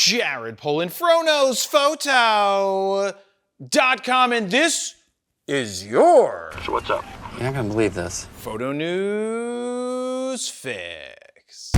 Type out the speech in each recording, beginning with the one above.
Jared Polin, FroKnowsPhoto.com, and this is your... So what's up? You're not gonna believe this. Photo News Fix.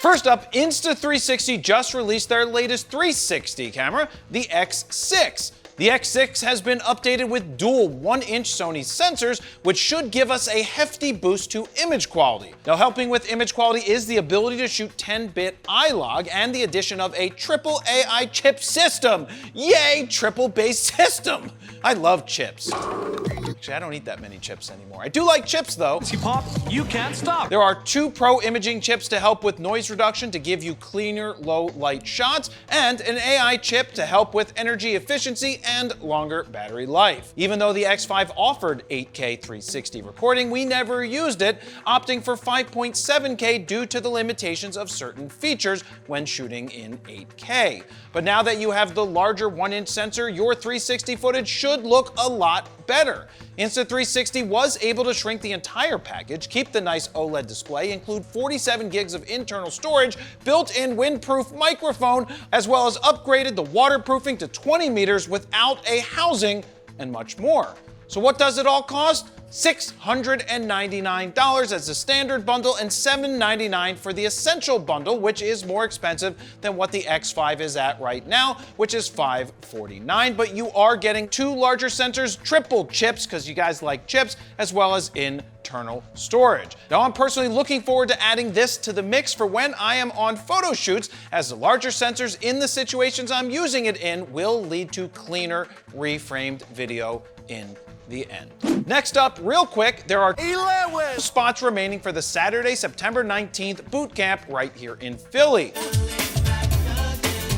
First up, Insta360 just released their latest 360 camera, the X6. The X6 has been updated with dual 1-inch Sony sensors, which should give us a hefty boost to image quality. Now, helping with image quality is the ability to shoot 10-bit iLog and the addition of a triple AI chip system. Yay, triple-based system! I love chips. Actually, I don't eat that many chips anymore. I do like chips, though. You pop, you can't stop. There are 2 pro imaging chips to help with noise reduction to give you cleaner, low-light shots, and an AI chip to help with energy efficiency and longer battery life. Even though the X5 offered 8K 360 recording, we never used it, opting for 5.7K due to the limitations of certain features when shooting in 8K. But now that you have the larger 1-inch sensor, your 360 footage should look a lot better. Insta360 was able to shrink the entire package, keep the nice OLED display, include 47 gigs of internal storage, built-in windproof microphone, as well as upgraded the waterproofing to 20 meters without a housing, and much more. So what does it all cost? $699 as the standard bundle and $799 for the essential bundle, which is more expensive than what the X5 is at right now, which is $549. But you are getting 2 larger sensors, triple chips, because you guys like chips, as well as internal storage. Now, I'm personally looking forward to adding this to the mix for when I am on photo shoots, as the larger sensors in the situations I'm using it in will lead to cleaner, reframed video in the end. Next up, real quick, there are 11 spots remaining for the Saturday, September 19th boot camp right here in Philly.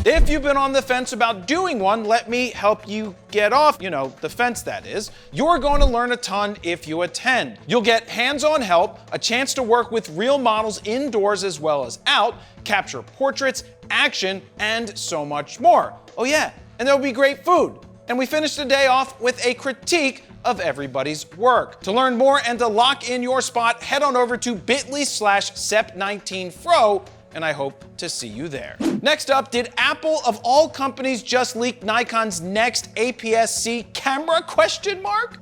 If you've been on the fence about doing one, let me help you get off, the fence that is. You're going to learn a ton if you attend. You'll get hands-on help, a chance to work with real models indoors as well as out, capture portraits, action, and so much more. Oh yeah, and there'll be great food. And we finish the day off with a critique of everybody's work. To learn more and to lock in your spot, head on over to bit.ly/sep19fro, and I hope to see you there. Next up, did Apple of all companies just leak Nikon's next APS-C camera, ?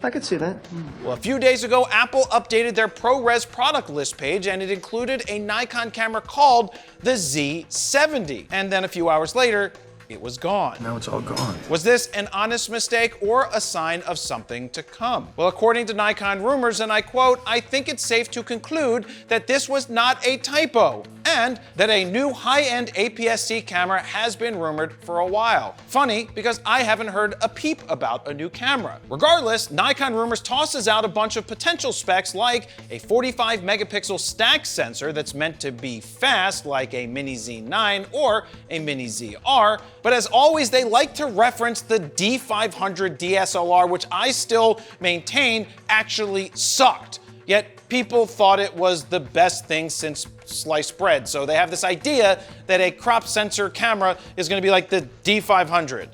I could see that. Well, a few days ago, Apple updated their ProRes product list page, and it included a Nikon camera called the Z70. And then a few hours later, it was gone. Now it's all gone. Was this an honest mistake or a sign of something to come? Well, according to Nikon rumors, and I quote, "I think it's safe to conclude that this was not a typo, and that a new high-end APS-C camera has been rumored for a while." Funny, because I haven't heard a peep about a new camera. Regardless, Nikon rumors tosses out a bunch of potential specs like a 45 megapixel stack sensor that's meant to be fast like a Mini Z9 or a Mini ZR, but as always, they like to reference the D500 DSLR, which I still maintain actually sucked. Yet people thought it was the best thing since sliced bread. So they have this idea that a crop sensor camera is going to be like the D500.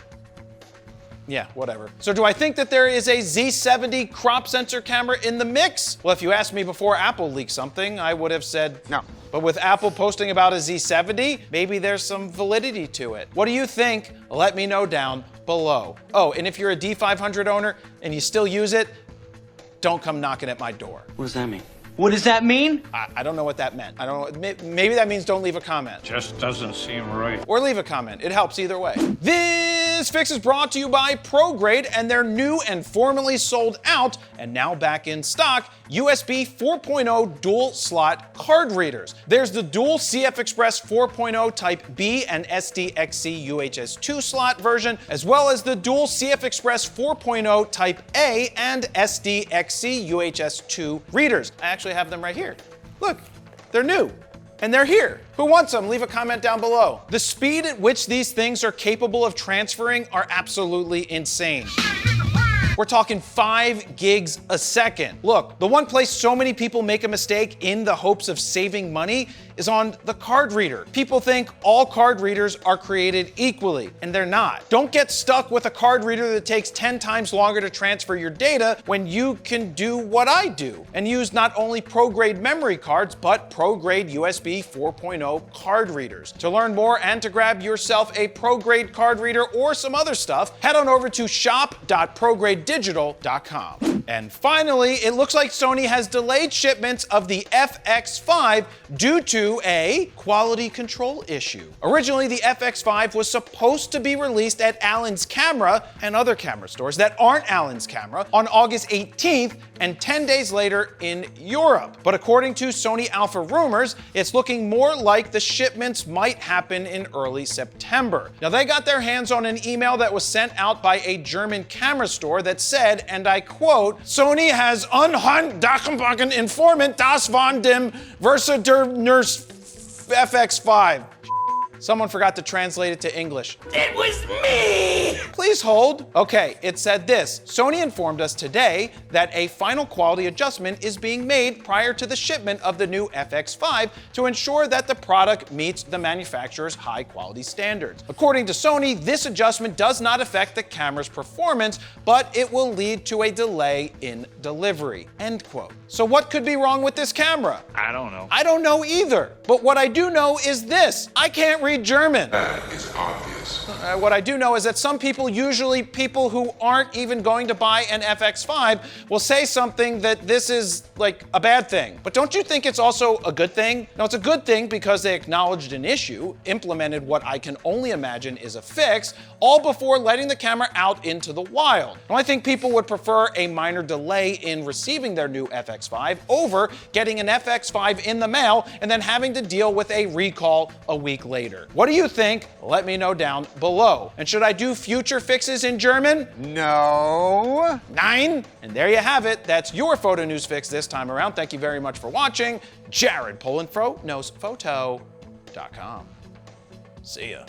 Yeah, whatever. So do I think that there is a Z70 crop sensor camera in the mix? Well, if you asked me before Apple leaked something, I would have said no. But with Apple posting about a Z70, maybe there's some validity to it. What do you think? Let me know down below. Oh, and if you're a D500 owner and you still use it, don't come knocking at my door. What does that mean? What does that mean? I don't know what that meant. I don't know. Maybe that means don't leave a comment. Just doesn't seem right. Or leave a comment. It helps either way. This fix is brought to you by ProGrade and their new and formerly sold out and now back in stock USB 4.0 dual slot card readers. There's the dual CF Express 4.0 Type B and SDXC UHS-2 slot version, as well as the dual CF Express 4.0 Type A and SDXC UHS-2 readers. I actually have them right here. Look, they're new. And they're here. Who wants them? Leave a comment down below. The speed at which these things are capable of transferring are absolutely insane. We're talking 5 gigs a second. Look, the one place so many people make a mistake in the hopes of saving money is on the card reader. People think all card readers are created equally, and they're not. Don't get stuck with a card reader that takes 10 times longer to transfer your data when you can do what I do and use not only pro-grade memory cards, but pro-grade USB 4.0 card readers. To learn more and to grab yourself a pro-grade card reader or some other stuff, head on over to shop.progradedigital.com. And finally, it looks like Sony has delayed shipments of the FX5 due to a quality control issue. Originally, the FX5 was supposed to be released at Allen's Camera and other camera stores that aren't Allen's Camera on August 18th and 10 days later in Europe. But according to Sony Alpha rumors, it's looking more like the shipments might happen in early September. Now, they got their hands on an email that was sent out by a German camera store that said, and I quote, Sony has unhandbacken informant das von dem Versa der Nurse FX5. Someone forgot to translate it to English. It was me! Please hold. Okay, it said this. Sony informed us today that a final quality adjustment is being made prior to the shipment of the new FX5 to ensure that the product meets the manufacturer's high quality standards. According to Sony, this adjustment does not affect the camera's performance, but it will lead to a delay in delivery. End quote. So what could be wrong with this camera? I don't know. I don't know either. But what I do know is this. I can't read German. That is obvious. What I do know is that some people, usually people who aren't even going to buy an FX5, will say something that this is like a bad thing. But don't you think it's also a good thing? Now, it's a good thing because they acknowledged an issue, implemented what I can only imagine is a fix, all before letting the camera out into the wild. Now, I think people would prefer a minor delay in receiving their new FX5 over getting an FX5 in the mail and then having to deal with a recall a week later. What do you think? Let me know down below. And should I do future fixes in German? No. Nein. And there you have it. That's your photo news fix this time around. Thank you very much for watching. Jared Polin, PhotoNewsPhoto.com. See ya.